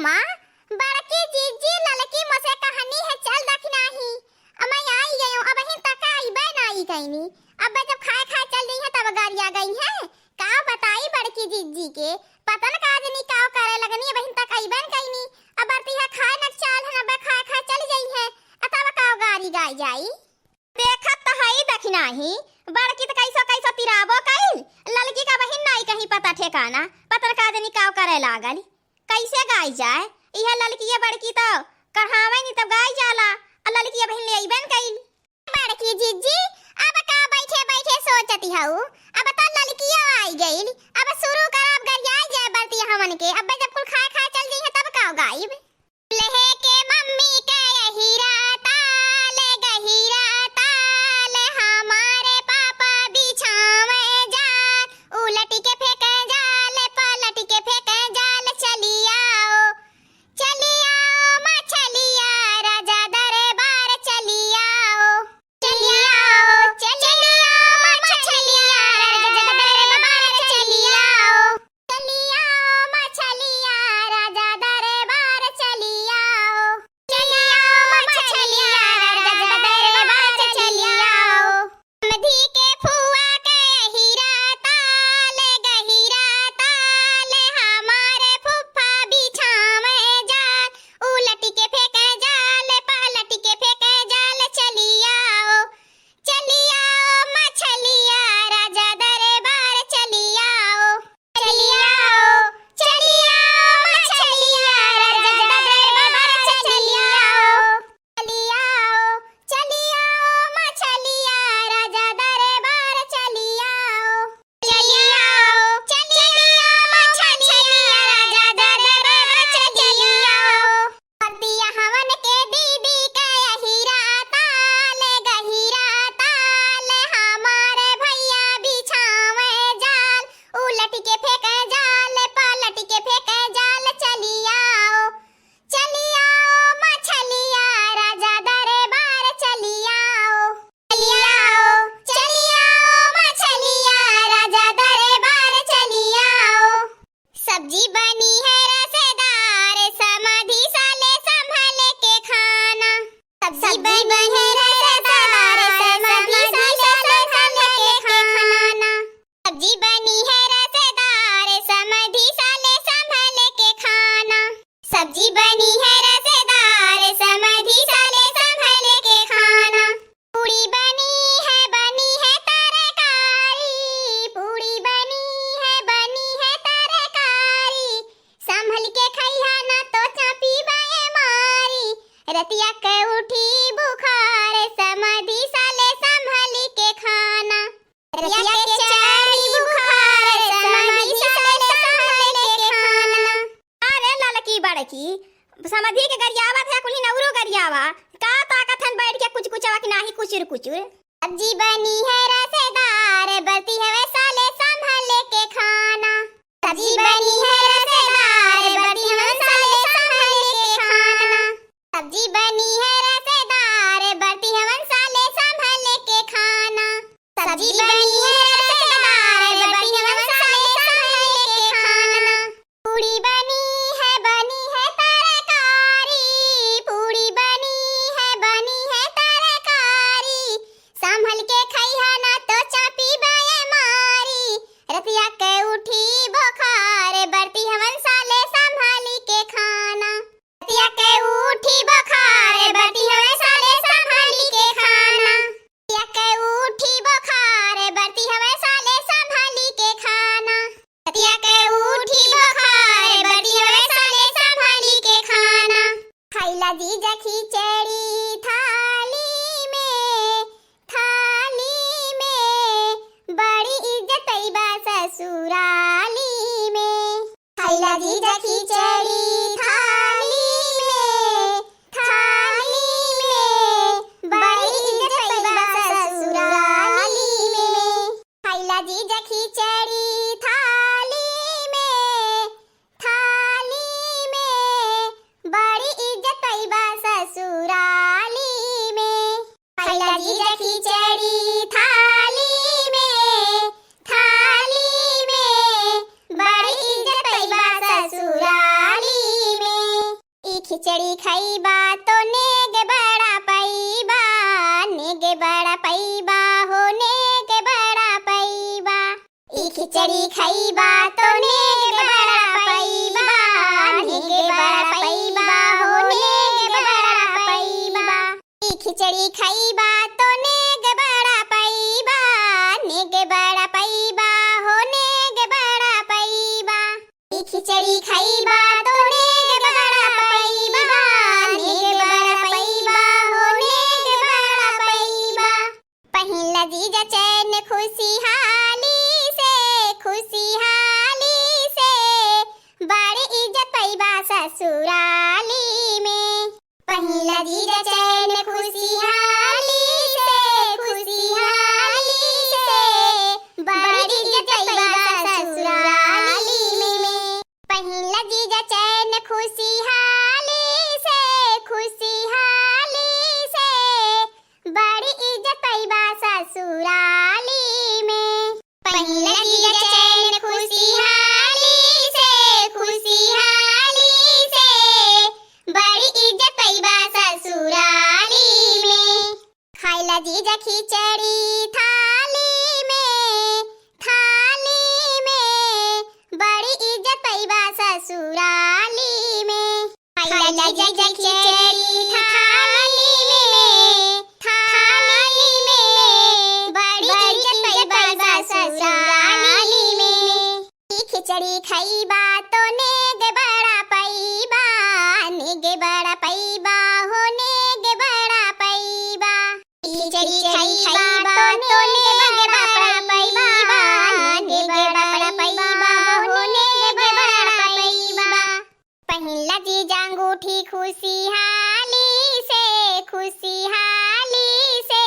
अम्मा बड़की जीजी लड़की मुझसे कहानी है चल देख नहीं। अब मैं आई गई हूं, अब ही तक आई बे नहीं कहीं। अब जब खाए खाए चल रही है तब गाड़ी आ गई है। का बताई बड़की जीजी के पता न का जनी का करे लगनी अब ही तक आई बे कहीं। अब बरती है खाए न चाल है न खाए खाए चल गई है तब का गाड़ी गाई जाई। देखत तो है देख नहीं बड़की तो कैसो कैसो तिराबो कइल, लड़की का बहिन नहीं कहीं पता ठिकाना, पता का जनी का करे लागल कैसे गाई जाए। यह लड़की है बड़की तो कहावे नहीं तब गाई जाला और लड़की बहन ले आईबन कइल। बड़की जीजी अब का बैठे बैठे सोचती हूं अब तो लड़की आई गइल, अब शुरू करब गरियाई जाए बरती हमन के। अब जब कुल खाए खाए चल गई है तब का गाइब। लेहे के मम्मी के यही राता ले गही राता ले हमारे पापा बिछावे जाल उलट के फेंके जाल पलट के फेंके जाल चली आओ मछलिया राजा दरबार चली आओ मछलिया राजा दरबार चली आओ मछलिया राजा दरबार चली आओ मछलिया राजा दरबार चली आओ। मधी के फुआ के हीरा ताले गहीरा ताले हमारे फुफ्फा बिछावे जाल उलट के फेंके जाल पलट के फेंके जाल चली आओ मछलिया राजा दरबार चली आओ मछलिया राजा दरबार चली आओ मछलिया राजा दरबार चली आओ मछलिया राजा दरबार चली आओ। बरतिया हवन के दीदी के हीरा ताले गहीरा ताले हमारे भैया बिछावे जाल उलट के फेंके जाल पलट के फेंके जाल चली आओ मछलिया राजा दरबार चली आओ मछलिया राजा दरबार चली आओ। सब्जी बनी है रसेदार समाधि साले संभल के खाना सब्जी बनी है रसेदार समाधि साले संभल के खाना सब्जी बनी है रसेदार समाधि साले संभल के खाना सब्जी बनी है रसेदार समाधि साले संभल के खाना। पूरी बनी है तरकारी पूरी बनी है तरकारी संभल के खइहा ना तो चापी बाए मारी रतिया के उठी बुखार समाधि साले संभल के खाना रतिया के चढ़ी बुखार समाधि साले संभल के खाना। अरे ललकी बड़की समाधि के गरियावा था कुली नवरो गरियावा का ताकत हन बैठ के कुछ कुचवा कि नाही कुचुर कुचुर। सब्जी बनी है रसेदार बरती है वे साले संभल के खाना सब्जी बनी है रसेदार बरती है वे साले संभल के खाना सब्जी बनी है रसेदार बरती है वे साले संभल के खाना सब्जी बनी है रसेदार बरती है वे साले संभल के खाना। पूरी बनी है तरकारी पूरी बनी है तरकारी संभल के खइहा ना तो चापी बाए मारी रतिया के उठी बुखार बरती हवन साले संभल के खाना रतिया के उठी बुखार बरती हवन साले संभल के खाना रतिया के उठी बुखार बरती हवन साले संभल के खाना रतिया के उठी बुखार बरती हवन साले संभल के खाना। खैला जीजा खिचड़ी थाली में बड़ी इज्जत बा ससुराली में खैला जीजा खिचड़ी थाली में बड़ी इज्जत बा ससुराली में खैला जीजा खिचड़ी थाली में बड़ी इज्जत बा खिचड़ी खइबा तो नेगे बड़ा पैबा, नेगे बड़ा पैबा हो नेगे बड़ा पैबा। ई खिचड़ी खइबा तो नेगे बड़ा पैबा, नेगे बड़ा पैबा हो नेगे बड़ा पैबा। ई खिचड़ी खइबा तो नेगे बड़ा पैबा, नेगे बड़ा पैबा हो नेगे बड़ा पैबा। ई खिचड़ी खइबा तो नेगे बड़ा पैबा, नेगे बड़ा पैबा हो नेगे बड़ा पैबा। पहिला जीजा चैन खुशहाली से, खुशहाली से बड़ी इज्जत पैबा ससुराली में। पहिला जीजा चैन खुशहाली से, खुशहाली से बड़ी इज्जत पैबा ससुराली में। पहिला जीजा चैन खुशहाली से, खुशहाली से बड़ी इज्जत पैबा ससुराली में। पहिला जीजा चैन खुशहाली से, खुशहाली से बड़ी इज्जत पैबा ससुराली में। खाइला जीजा खिचड़ी थाली में, थाली में बड़ी इज्जत पैबा ससुराली में। खाइला जीजा खिचड़ी थाली में, थाली में बड़ी इज्जत पैबा ससुराली में। ई खिचड़ी खइबा तो नेगे बड़ा पैबा, नेगे बड़ा पैबा हो नेगे बड़ा पैबा। ई खिचड़ी खइबा तो नेगे बड़ा पैबा, नेगे बड़ा पैबा हो नेगे बड़ा पैबा। पहिला जीजा अंगूठी खुशहाली से, खुशहाली से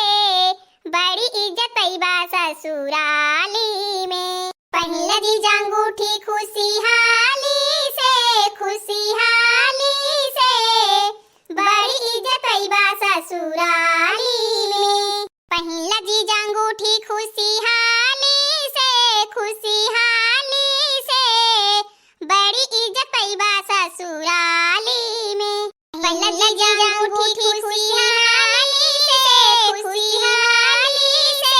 बड़ी इज्जत पैबा ससुराली में। पहिला जीजा अंगूठी खुशहाली से, खुशहाली से बड़ी इज्जत पैबा ससुराली में। पहिला जीजा अंगूठी खुशहाली से, खुशहाली से बड़ी इज्जत पैबा ससुराली में। पहिला जीजा अंगूठी खुशहाली से, खुशहाली से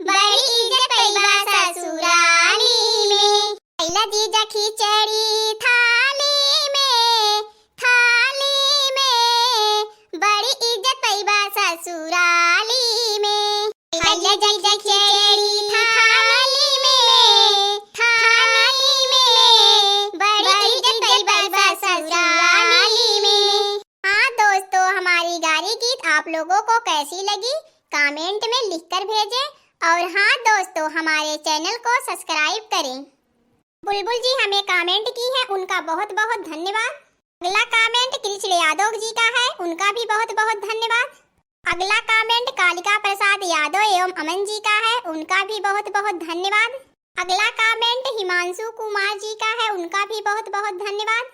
बड़ी इज्जत पैबा ससुराली में। पहिला जीजा खिचड़ी थाली में, थाली में बड़ी इज्जत पैबा ससुराली में। पहिला जीजा खिचड़ी थाली में, थाली में बड़ी इज्जत पैबा ससुराली में। हाँ दोस्तों, हमारी गारी गीत आप लोगों को कैसी लगी कमेंट में लिखकर भेजें। और हाँ दोस्तों, हमारे चैनल को सब्सक्राइब करें। बुलबुल जी हमें कमेंट की है, उनका बहुत बहुत धन्यवाद। अगला कमेंट कृष्ण यादव जी का है, उनका भी बहुत बहुत धन्यवाद। अगला कमेंट कालिका प्रसाद यादव एवं अमन जी का है, उनका भी बहुत बहुत धन्यवाद। अगला कमेंट हिमांशु कुमार जी का है, उनका भी बहुत बहुत धन्यवाद।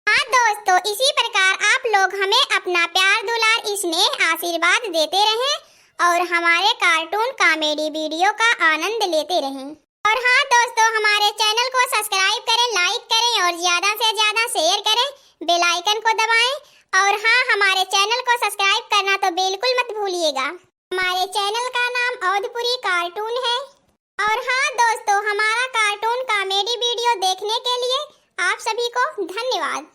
हाँ दोस्तों, इसी प्रकार आप लोग हमें अपना प्यार दुलार स्नेह आशीर्वाद देते रहें और हमारे कार्टून कॉमेडी वीडियो का आनंद लेते रहें। और हाँ दोस्तों, हमारे चैनल को सब्सक्राइब करें, लाइक करें और ज्यादा से ज्यादा शेयर करें, बेल आइकन को दबाएं। और हाँ, हमारे चैनल को सब्सक्राइब करना तो बिल्कुल मत भूलिएगा। हमारे चैनल का नाम अवधपुरी कार्टून है। और हाँ दोस्तों, हमारा कार्टून कॉमेडी वीडियो देखने के लिए आप सभी को धन्यवाद।